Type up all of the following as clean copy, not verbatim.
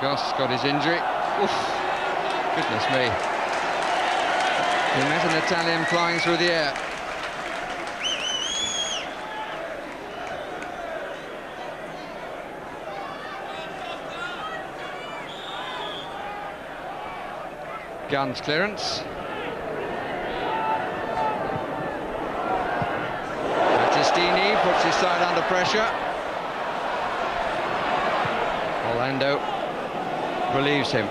Goss got his injury. Oof. Goodness me. He met an Italian flying through the air. Guns clearance. Battistini puts his side under pressure. Orlando relieves him.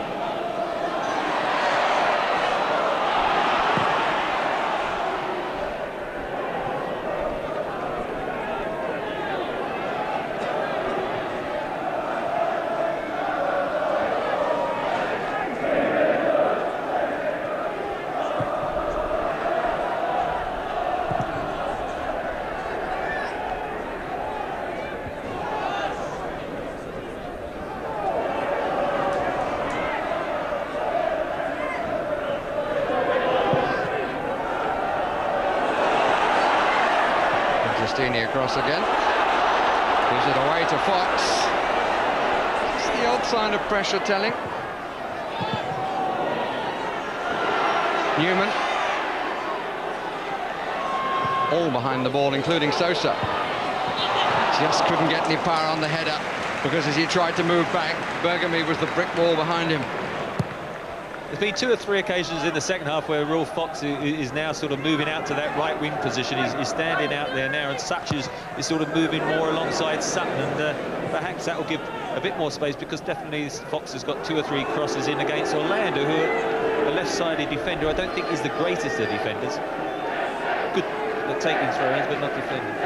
Across again, gives it away to Fox. It's the odd sign of pressure telling. Newman, all behind the ball, including Sosa. Just couldn't get any power on the header because as he tried to move back, Bergkamp was the brick wall behind him. There's been 2 or 3 occasions in the second half where Will Fox is now sort of moving out to that right wing position. He's standing out there now, and Such is sort of moving more alongside Sutton, and perhaps that will give a bit more space, because definitely Fox has got 2 or 3 crosses in against Orlando, who a left-sided defender I don't think is the greatest of defenders. Good at taking throw-ins, but not defending.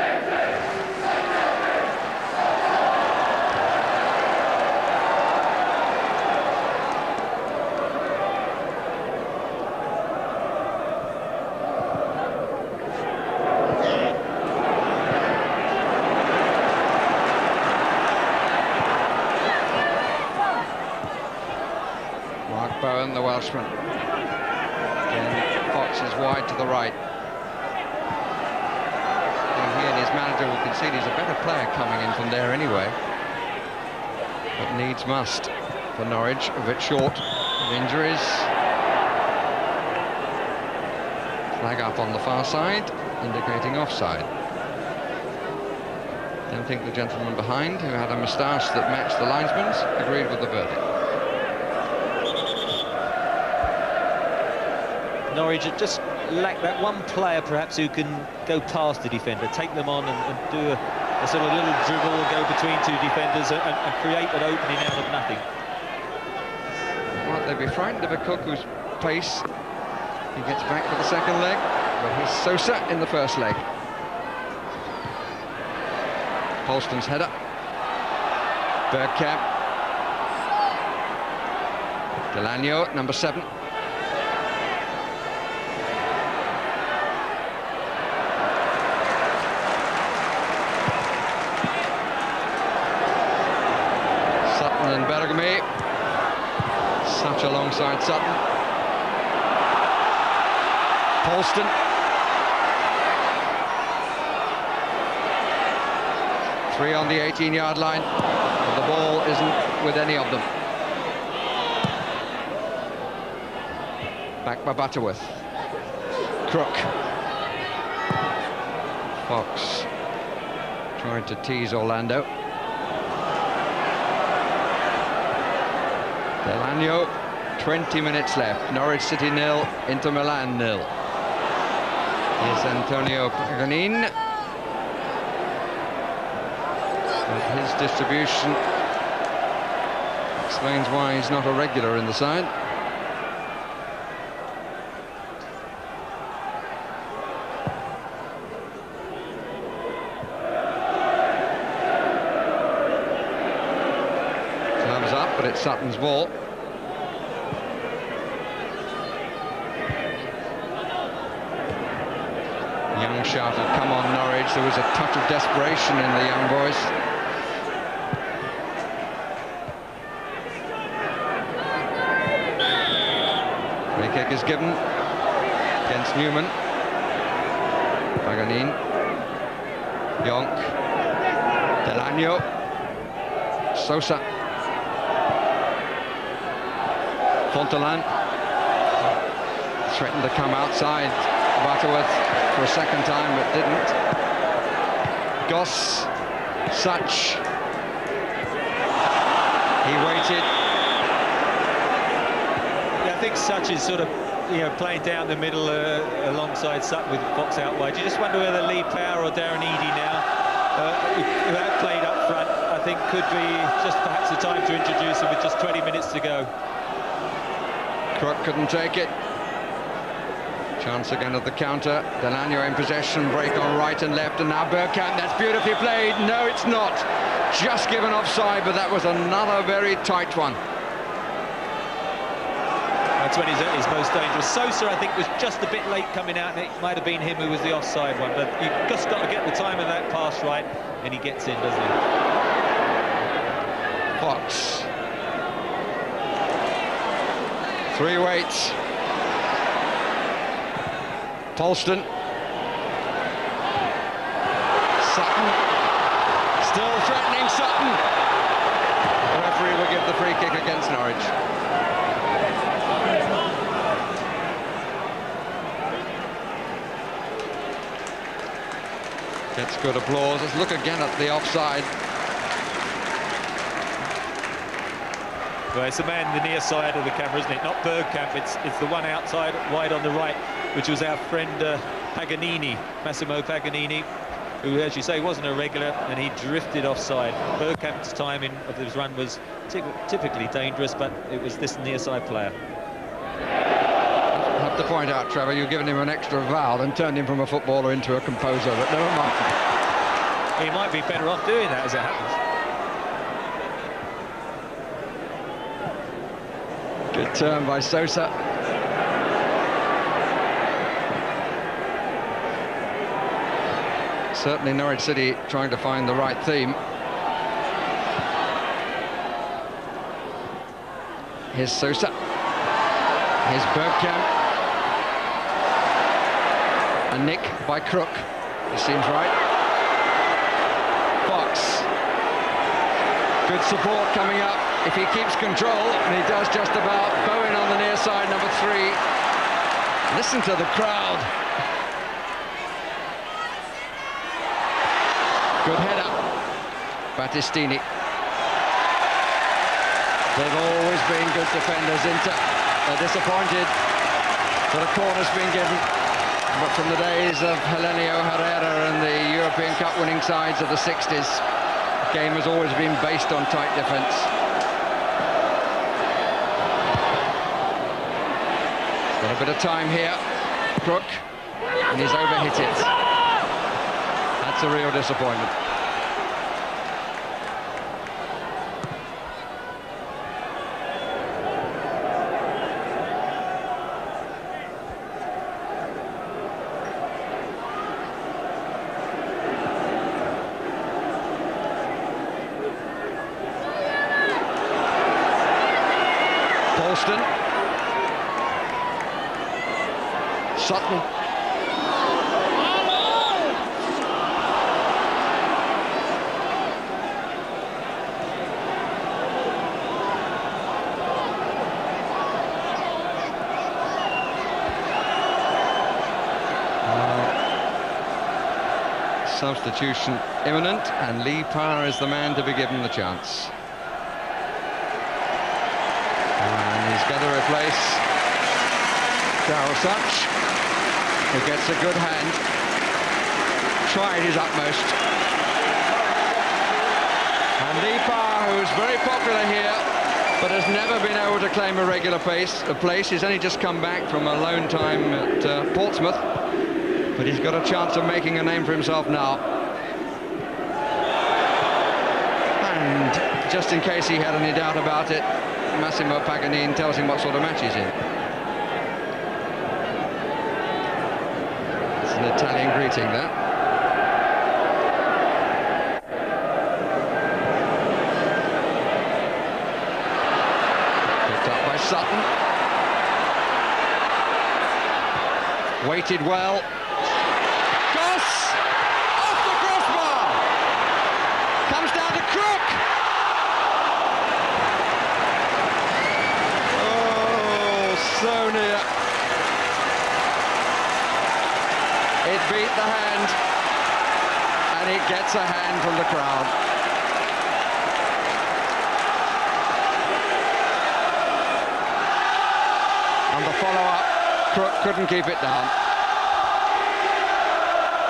The Welshman. Again, Fox is wide to the right. And he and his manager will concede he's a better player coming in from there anyway. But needs must for Norwich, a bit short of injuries. Flag up on the far side, indicating offside. Don't think the gentleman behind, who had a moustache that matched the linesman's, agreed with the verdict. Norwich just lack that one player perhaps who can go past the defender, take them on and do a sort of little dribble, go between 2 defenders and create an opening out of nothing. Well, they'd be frightened of a Koku's pace. He gets back for the second leg, but he's Sosa in the first leg. Holston's header. Bergkamp. Delano, number 7. And Bergkamp, such alongside Sutton. Holston. Three on the 18-yard line, but the ball isn't with any of them. Back by Butterworth. Crook. Fox trying to tease Orlando. Delano, 20 minutes left. Norwich City 0, Inter Milan 0. Here's Antonio Paganin. But his distribution explains why he's not a regular in the side. Thumbs up, but it's Sutton's ball. Young shouted, "Come on, Norwich." There was a touch of desperation in the young boys. Free kick is given against Newman. Paganin. Yonk. Delano. Sosa. Fontelan threatened to come outside Butterworth for a second time, but didn't. Goss, Such. He waited. Yeah, I think Such is sort of, playing down the middle alongside Sutton with Fox out wide. You just wonder whether Lee Power or Darren Eadie now, who have played up front, I think could be just perhaps the time to introduce him with just 20 minutes to go. Crook couldn't take it. Chance again at the counter. Delanio in possession, break on right and left, and now Bergkamp. That's beautifully played. No, it's not. Just given offside, but that was another very tight one. That's when he's at his most dangerous. Sosa, I think, was just a bit late coming out, and it might have been him who was the offside one, but you've just got to get the time of that pass right, and he gets in, doesn't he? Fox. 3 weights. Polston. Sutton. Still threatening Sutton. The referee will give the free kick against Norwich. Gets good applause. Let's look again at the offside. Well, it's the man the near side of the camera, isn't it? Not Bergkamp, it's the one outside, wide on the right, which was our friend Paganini, Massimo Paganini, who, as you say, wasn't a regular, and he drifted offside. Bergkamp's timing of his run was typically dangerous, but it was this near side player. I have to point out, Trevor, you've given him an extra vowel and turned him from a footballer into a composer, but never mind. He might be better off doing that, as it happens. Good turn by Sosa. Certainly Norwich City trying to find the right theme. Here's Sosa. Here's Bergkamp. A nick by Crook. This seems right. Fox. Good support coming up. If he keeps control, and he does just about, Bowen on the near side, number 3. Listen to the crowd. Good header. Battistini. They've always been good defenders. Inter. They're disappointed that a corner's been given. But from the days of Helenio Herrera and the European Cup winning sides of the 60s, the game has always been based on tight defence. Got a bit of time here, Crook, and he's overhit it. That's a real disappointment. Polston. Sutton. Substitution imminent, and Lee Power is the man to be given the chance. And he's got to replace Darryl Such, who gets a good hand. Tried his utmost. And Lee Power, who's very popular here, but has never been able to claim a regular place. He's only just come back from a loan time at Portsmouth, but he's got a chance of making a name for himself now. And just in case he had any doubt about it, Massimo Paganini tells him what sort of match he's in. It's an Italian greeting, that. Picked up by Sutton. Waited well. Goss! Off the crossbar! Comes down to Crook! Oh, So near. It beat the hand, and it gets a hand from the crowd. And the follow-up, Crook couldn't keep it down.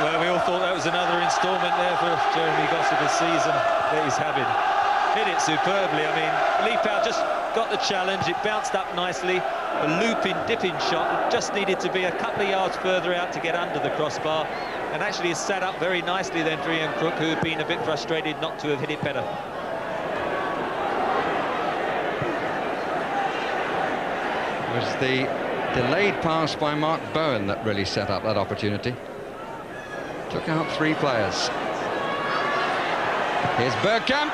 Well, we all thought that was another instalment there for Jeremy Goss of the season that he's having. Hit it superbly. I mean, Liepau just got the challenge. It bounced up nicely. A looping, dipping shot. It just needed to be a couple of yards further out to get under the crossbar. And actually it's sat up very nicely then for Ian Crook, who had been a bit frustrated not to have hit it better. It was the delayed pass by Mark Bowen that really set up that opportunity. Took out 3 players. Here's Bergkamp.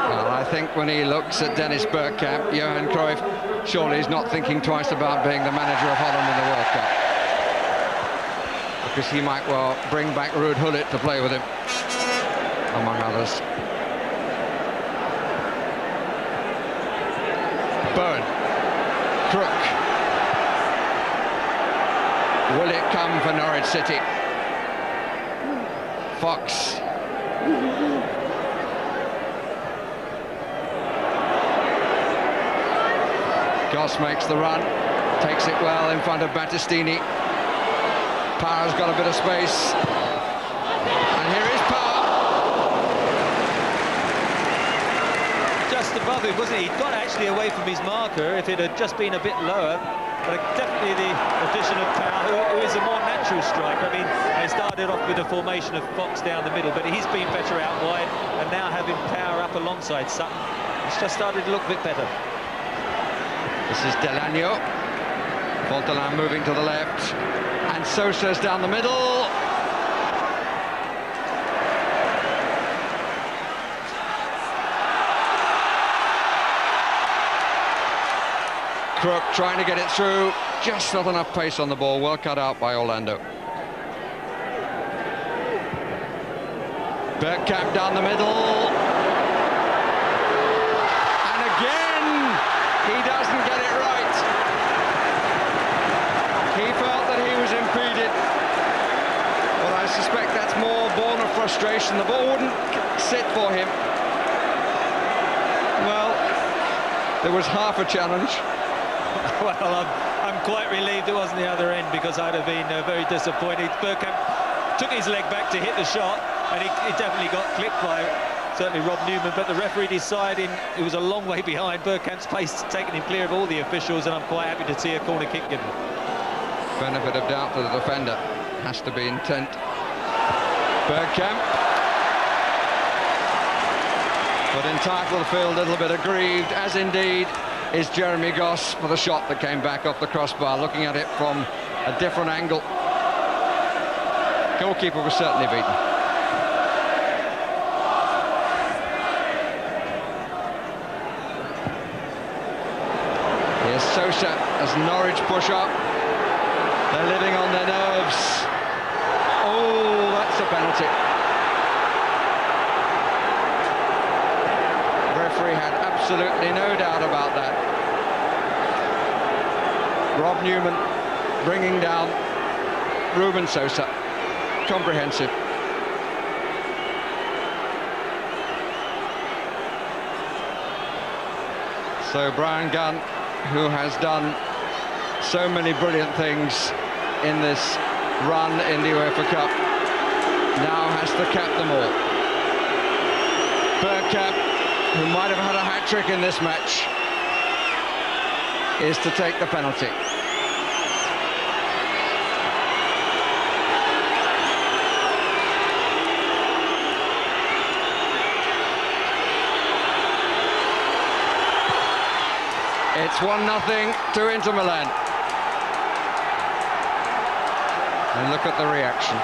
Well, I think when he looks at Dennis Bergkamp, Johan Cruyff surely is not thinking twice about being the manager of Holland in the World Cup. Because he might well bring back Ruud Gullit to play with him, among others. Bowen. Crook. Will it come for Norwich City? Fox. Goss makes the run, takes it well in front of Battistini. Power's got a bit of space. And here is Power. Just above him, wasn't he? He got actually away from his marker if it had just been a bit lower. But definitely the addition of Power, who is a more natural striker. I mean, they started off with a formation of Fox down the middle, but he's been better out wide, and now having Power up alongside Sutton, it's just started to look a bit better. This is Delanio. Fontaine moving to the left, and Sosa's down the middle. Crook trying to get it through, just not enough pace on the ball, well cut out by Orlando. Bergkamp down the middle. And again, he doesn't get it right. He felt that he was impeded, but I suspect that's more born of frustration. The ball wouldn't sit for him. Well, there was half a challenge. Well, I'm quite relieved it wasn't the other end, because I'd have been very disappointed. Bergkamp took his leg back to hit the shot, and he definitely got clipped by certainly Rob Newman, but the referee deciding it was a long way behind. Bergkamp's pace taking him clear of all the officials, and I'm quite happy to see a corner kick given. Benefit of doubt for the defender. Has to be intent. Bergkamp. But entitled to feel a little bit aggrieved, as indeed is Jeremy Goss for the shot that came back off the crossbar, looking at it from a different angle. Goalkeeper was certainly beaten. Here's Sosa as Norwich push up. They're living on their nerves. Oh, that's a penalty. Referee had absolutely no doubt about that. Rob Newman bringing down Ruben Sosa. Comprehensive. So Brian Gunn, who has done so many brilliant things in this run in the UEFA Cup, now has to cap them all. Bergkamp, who might have had a hat-trick in this match, is to take the penalty. It's 1-0 to Inter Milan. And look at the reaction.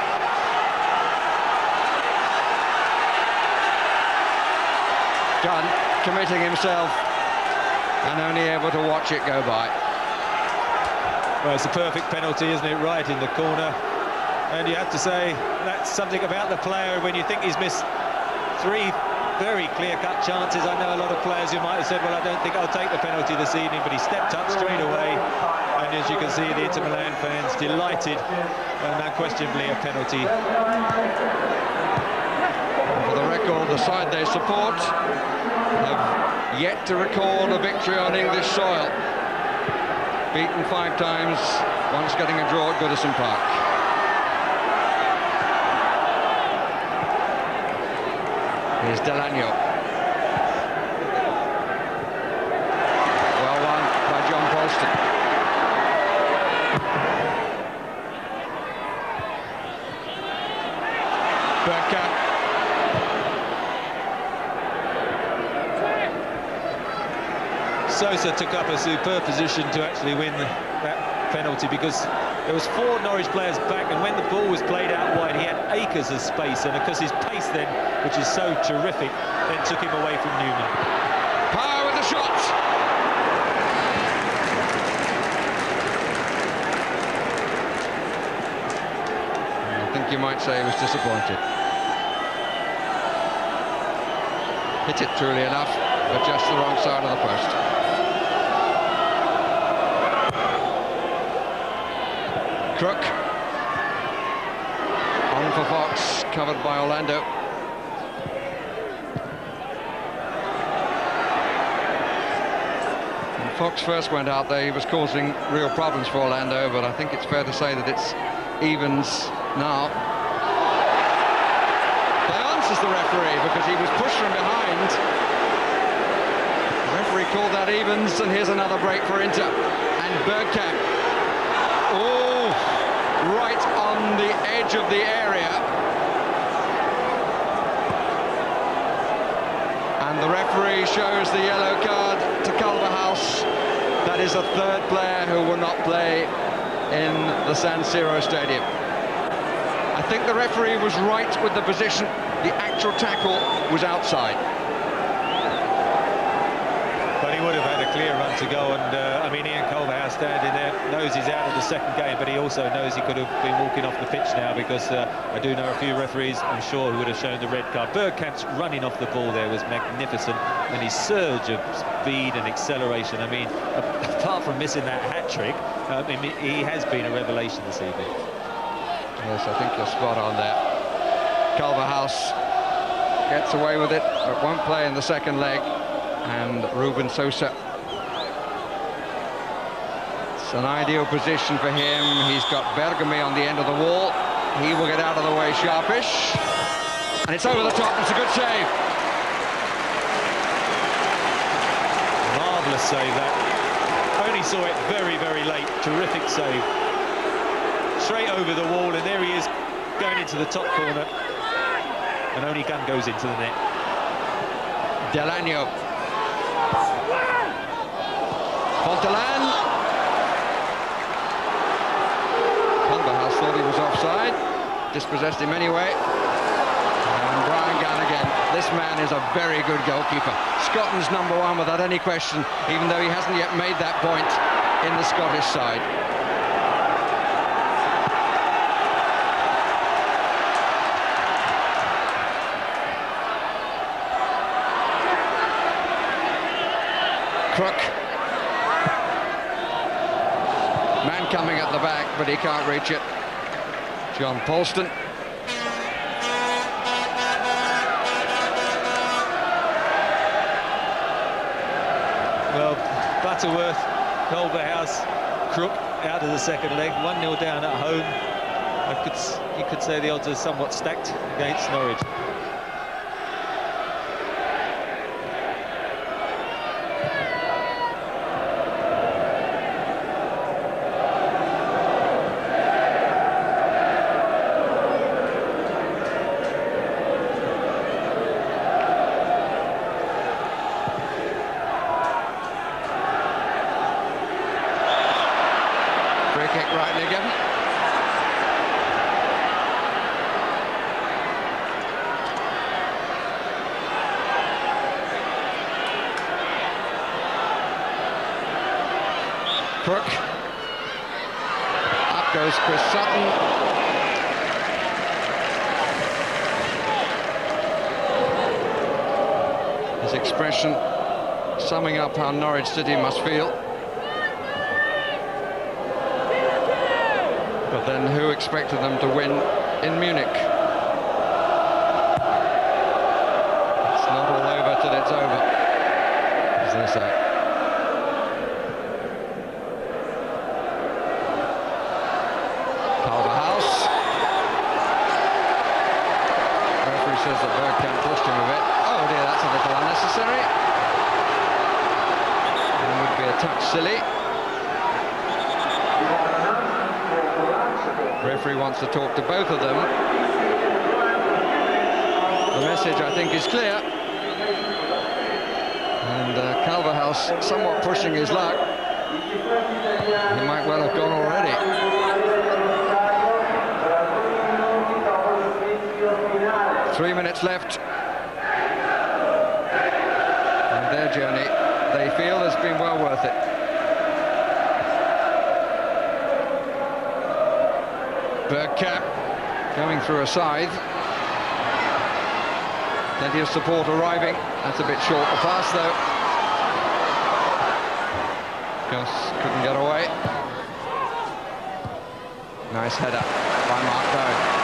Gunn committing himself and only able to watch it go by. Well, it's a perfect penalty, isn't it? Right in the corner. And you have to say, that's something about the player when you think he's missed 3 very clear-cut chances. I know a lot of players who might have said, well, I don't think I'll take the penalty this evening, but he stepped up straight away. And as you can see, the Inter Milan fans delighted, and unquestionably a penalty. For the record, the side they support have yet to record a victory on English soil. Beaten 5 times, once getting a draw at Goodison Park. Here's Delano. Well won by John Polston. Bergkamp. Sosa took up a superb position to actually win that penalty, because there was 4 Norwich players back, and when the ball was played out wide, he had acres of space, and of course his pace then, which is so terrific, then took him away from Newman. Power with the shot! I think you might say he was disappointed. Hit it truly enough, but just the wrong side of the post. Crook. On for Fox, covered by Orlando. When Fox first went out there, he was causing real problems for Orlando, but I think it's fair to say that it's evens now. Bayern is the referee, because he was pushed from behind. The referee called that evens, and here's another break for Inter. And Bergkamp. Oh, right on the edge of the area. And the referee shows the yellow card to Culverhouse. That is a 3rd player who will not play in the San Siro Stadium. I think the referee was right with the position. The actual tackle was outside. But he would have had a clear run to go, and I mean, Ian Culverhouse standing there knows he's out of the second game, but he also knows he could have been walking off the pitch now, because I do know a few referees, I'm sure, who would have shown the red card. Bergkamp's running off the ball there was magnificent, and his surge of speed and acceleration, I mean, apart from missing that hat-trick, he has been a revelation this evening. Yes, I think you're spot on there. Culverhouse gets away with it, but won't play in the second leg. And Ruben Sosa. It's an ideal position for him. He's got Bergkamp on the end of the wall. He will get out of the way sharpish. And it's over the top. It's a good save. Marvellous save, that. Only saw it very, very late. Terrific save. Straight over the wall, and there he is going into the top corner. And only gun goes into the net. Delano. Fontelan. Culverhouse thought he was offside. Dispossessed him anyway. And Brian Gunn again. This man is a very good goalkeeper. Scotland's #1 without any question, even though he hasn't yet made that point in the Scottish side. Crook. Man coming at the back, but he can't reach it. John Polston. Well, Butterworth, Culverhouse, Crook out of the second leg, 1-0 down at home. You could say the odds are somewhat stacked against Norwich. Free kick rightly given. Crook. Up goes Chris Sutton. expression summing up how Norwich City must feel. But then who expected them to win in Munich? It's not all over till it's over, as they say. Says that Bergkamp pushed him a bit. Oh dear, that's a little unnecessary. And would be a touch silly. Referee wants to talk to both of them. The message, I think, is clear. And Calverhouse somewhat pushing his luck. He might well have gone already. Three minutes left. And their journey, they feel, has been well worth it. Bergkamp going through a scythe. Plenty of support arriving. That's a bit short the pass, though. Gus couldn't get away. Nice header by Mark Bowen.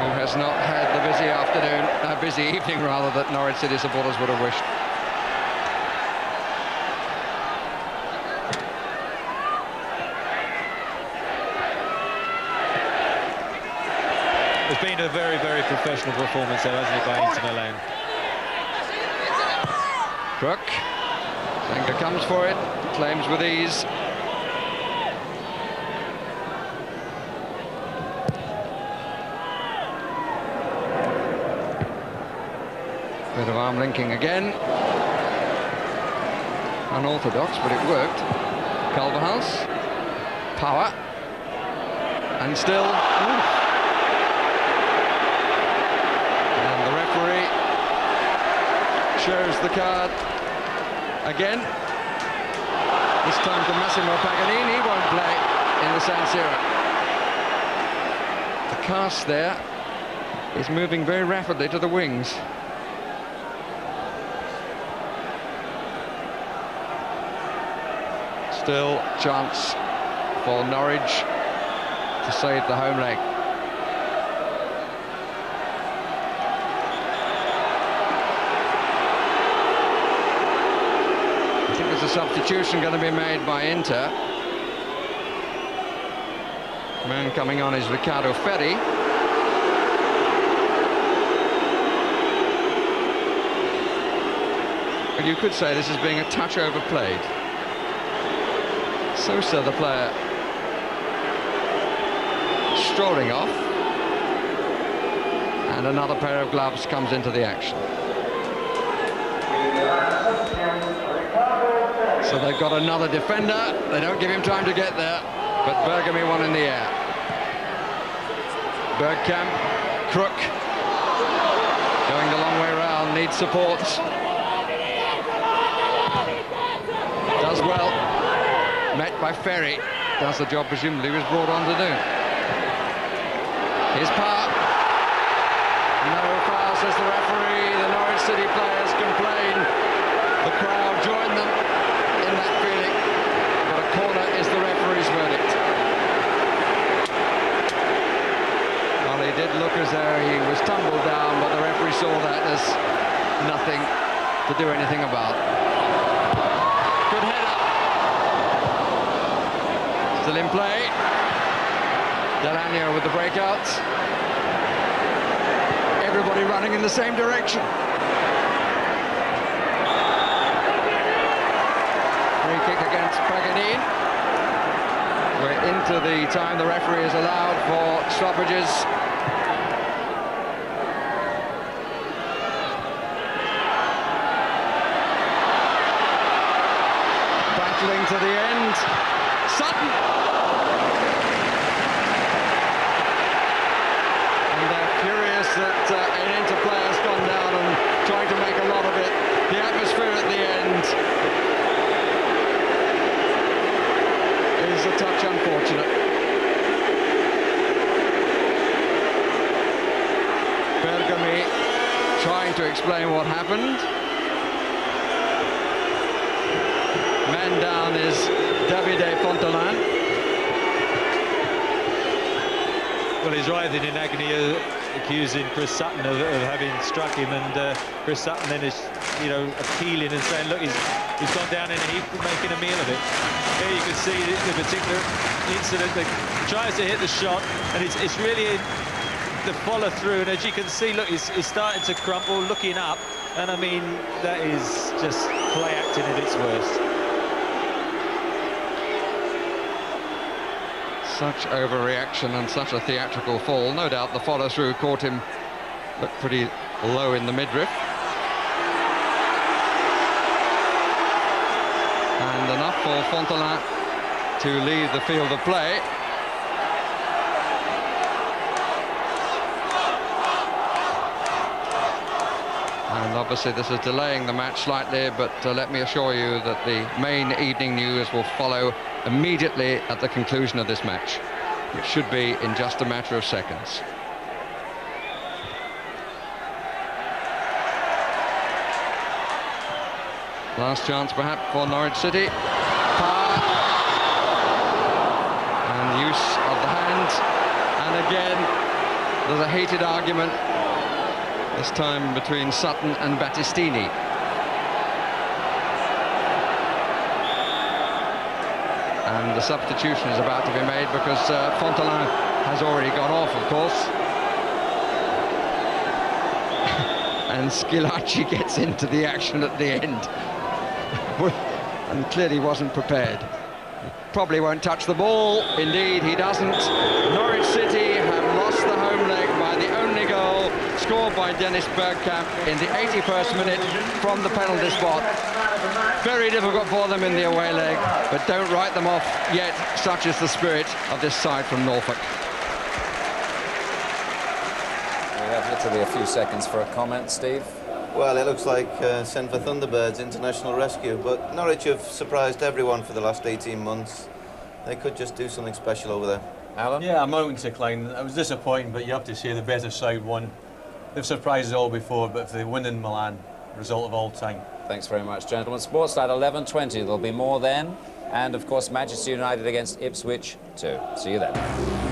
Who has not had the busy afternoon, busy evening rather, that Norwich City supporters would have wished. It's been a very, very professional performance there, hasn't it, by Inter Milan? Crook. Zenga comes for it, claims with ease. Bit of arm linking again. Unorthodox, but it worked. Calverhouse. Power. And still. Oof. And the referee shows the card again. This time to Massimo Paganini. He won't play in the San Siro. The cast there is moving very rapidly to the wings. Still chance for Norwich to save the home leg. I think there's a substitution going to be made by Inter. The man coming on is Riccardo Ferri. And you could say this is being a touch overplayed. Sosa, the player, strolling off, and another pair of gloves comes into the action. So they've got another defender. They don't give him time to get there, but Bergkamp one in the air. Bergkamp, Crook, going the long way round, needs support. Does well. Met by Ferry, does the job presumably was brought on to do. Here's Parr. No foul, says the referee. The Norwich City players complain. The crowd join them in that feeling. But a corner is the referee's verdict. Well, he did look as though he was tumbled down, but the referee saw that as nothing to do anything about. Good header. Still in play. Delano with the breakouts. Everybody running in the same direction. Free kick against Paganini. We're into the time the referee is allowed for stoppages. Battling to the end. Sutton. And they're furious that an Inter player has gone down and trying to make a lot of it. The atmosphere at the end trying to explain what happened. Man down is Davide Fontolan. Well, he's writhing in agony, accusing Chris Sutton of having struck him, and Chris Sutton then is, you know, appealing and saying, look, he's gone down in a heap, making a meal of it. Here you can see the particular incident that tries to hit the shot, and it's really the follow through, and as you can see, look, he's starting to crumple, looking up, and I mean, that is just play acting at its worst. Such overreaction and such a theatrical fall. No doubt the follow-through caught him, looked pretty low in the midriff. And enough for Fontolan to leave the field of play. And obviously this is delaying the match slightly, but let me assure you that the main evening news will follow immediately at the conclusion of this match, which should be in just a matter of seconds. Last chance perhaps for Norwich City. Power and use of the hand, and again there's a heated argument, this time between Sutton and Battistini. And the substitution is about to be made because Fontolan has already gone off, of course. And Schillaci gets into the action at the end. And clearly wasn't prepared. Probably won't touch the ball. Indeed, he doesn't. Norwich City have lost the home leg by the only goal scored by Dennis Bergkamp in the 81st minute from the penalty spot. Very difficult for them in the away leg, but don't write them off yet. Such is the spirit of this side from Norfolk. We have literally a few seconds for a comment, Steve. Well, it looks like send for Thunderbirds, international rescue, but Norwich have surprised everyone for the last 18 months. They could just do something special over there. Alan? Yeah, I'm out to Klein. It was disappointing, but you have to say the better side won. They've surprised us all before, but if they win in Milan, result of all time. Thanks very much, gentlemen. Sportsnight 11:20. There'll be more then. And, of course, Manchester United against Ipswich too. See you then.